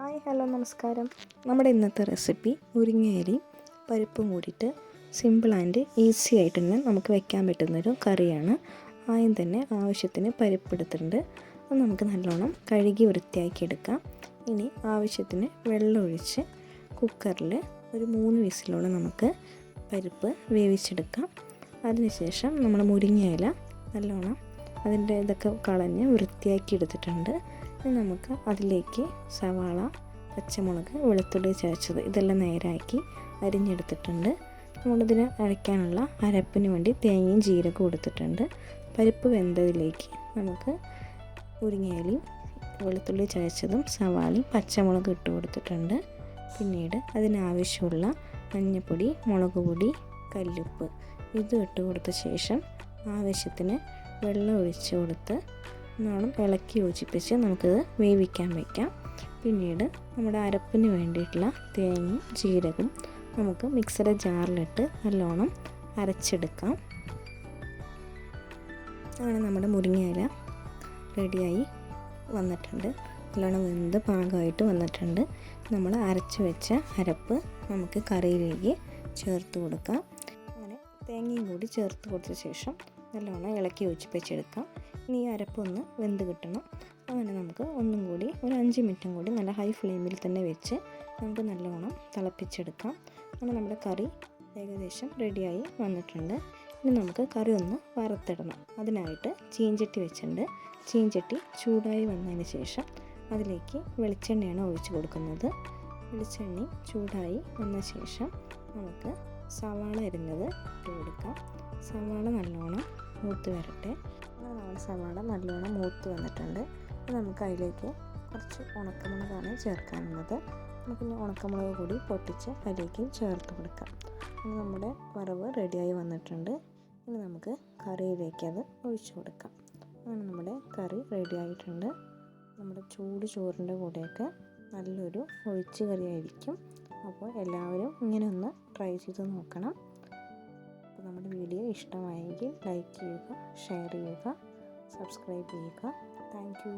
Hi hello നമസ്കാരം. നമ്മുടെ ഇന്നത്തെ റെസിപ്പി മുരിങ്ങയിലയും പരിപ്പും കൂടിയിട്ട് സിമ്പിൾ ആൻഡ് ഈസി ആയിട്ട് തന്നെ നമുക്ക് വെക്കാൻ പറ്റുന്നൊരു കറിയാണ്. ആദ്യം തന്നെ ആവശ്യത്തിന് പരിപ്പ് എടുത്തിട്ടുണ്ട്. അത് നമുക്ക് നല്ലോണം കഴുകി വൃത്തിയാക്കി എടുക്കാം. ഇനി ആവശ്യത്തിന് വെള്ളം ഒഴിച്ച് കുക്കറിൽ ഒരു 3 വിസിലോളം നമുക്ക് പരിപ്പ് വേവിച്ചെടുക്കാം. അതിനുശേഷം നമ്മൾ മുരിങ്ങയില നല്ലോണം അതിൻ്റെ ഇതൊക്കെ കളഞ്ഞ് വൃത്തിയാക്കി എടുത്തിട്ടുണ്ട്. ഇനി നമുക്ക് അതിലേക്ക് സവാള, പച്ചമുളക്, വെളുത്തുള്ളി ചതച്ചത് ഇതെല്ലാം നേരാക്കി അരിഞ്ഞെടുത്തിട്ടുണ്ട്. നമ്മളിതിന് അരയ്ക്കാനുള്ള അരപ്പിന് വേണ്ടി തേങ്ങയും ജീരകവും എടുത്തിട്ടുണ്ട്. പരിപ്പ് വെന്തതിലേക്ക് നമുക്ക് മുരിങ്ങയിലയും വെളുത്തുള്ളി ചതച്ചതും സവാളയും പച്ചമുളക് ഇട്ട് കൊടുത്തിട്ടുണ്ട്. പിന്നീട് അതിനാവശ്യമുള്ള മഞ്ഞൾപ്പൊടി, മുളക് പൊടി, കല്ലുപ്പ് ഇത് ഇട്ട് കൊടുത്ത ശേഷം ആവശ്യത്തിന് വെള്ളം ഒഴിച്ച് കൊടുത്ത് നല്ലോണം ഇളക്കി യോജിപ്പിച്ച് നമുക്കിത് വേവിക്കാൻ വയ്ക്കാം. പിന്നീട് നമ്മുടെ അരപ്പിന് വേണ്ടിയിട്ടുള്ള തേങ്ങയും ജീരകവും നമുക്ക് മിക്സിയുടെ ജാറിലിട്ട് നല്ലോണം അരച്ചെടുക്കാം. അങ്ങനെ നമ്മുടെ മുരിങ്ങയില റെഡിയായി വന്നിട്ടുണ്ട്. നല്ലോണം വെന്ത് പാകമായിട്ട് വന്നിട്ടുണ്ട്. നമ്മൾ അരച്ച് വെച്ച അരപ്പ് നമുക്ക് കറിയിലേക്ക് ചേർത്ത് കൊടുക്കാം. അങ്ങനെ തേങ്ങയും കൂടി ചേർത്ത് കൊടുത്ത ശേഷം നല്ലോണം ഇളക്കി യോജിപ്പിച്ചെടുക്കാം. ഇനി ഈ അരപ്പൊന്ന് വെന്ത് കിട്ടണം. അങ്ങനെ നമുക്ക് ഒന്നും കൂടി ഒരു 5 മിനിറ്റും കൂടി നല്ല ഹൈ ഫ്ലെയിമിൽ തന്നെ വെച്ച് നമുക്ക് നല്ലോണം തിളപ്പിച്ചെടുക്കാം. അങ്ങനെ നമ്മുടെ കറി ഏകദേശം റെഡിയായി വന്നിട്ടുണ്ട്. ഇനി നമുക്ക് കറി ഒന്ന് വറുത്തിടണം. അതിനായിട്ട് ചീഞ്ചട്ടി വെച്ചിട്ടുണ്ട്. ചീഞ്ചട്ടി ചൂടായി വന്നതിന് ശേഷം അതിലേക്ക് വെളിച്ചെണ്ണയാണ് ഒഴിച്ച് കൊടുക്കുന്നത്. വെളിച്ചെണ്ണ ചൂടായി വന്ന ശേഷം നമുക്ക് സവാള അരിഞ്ഞത് ഇട്ട് കൊടുക്കാം. സവാള നല്ലോണം മൂത്ത് വരട്ടെ. അങ്ങനെ നമ്മുടെ സവാള നല്ലോണം മൂത്ത് വന്നിട്ടുണ്ട്. നമുക്ക് അതിലേക്ക് കുറച്ച് ഉണക്കമുളകാണ് ചേർക്കാനുള്ളത്. നമുക്കിനി ഉണക്കമുളക് കൂടി പൊട്ടിച്ച് അതിലേക്ക് ചേർത്ത് കൊടുക്കാം. നമ്മുടെ വറവ് റെഡിയായി വന്നിട്ടുണ്ട്. ഇനി നമുക്ക് കറിയിലേക്ക് അത് ഒഴിച്ചു കൊടുക്കാം. അങ്ങനെ നമ്മുടെ കറി റെഡി ആയിട്ടുണ്ട്. നമ്മുടെ ചൂട് ചോറിൻ്റെ കൂടെയൊക്കെ നല്ലൊരു ഒഴിച്ച് കറിയായിരിക്കും. അപ്പോൾ എല്ലാവരും ഇങ്ങനെ ഒന്ന് ട്രൈ ചെയ്ത് നോക്കണം. അപ്പോൾ നമ്മുടെ വീഡിയോ ഇഷ്ടമായെങ്കിൽ ലൈക്ക് ചെയ്യുക, ഷെയർ ചെയ്യുക, സബ്സ്ക്രൈബ് ചെയ്യുക. Thank you.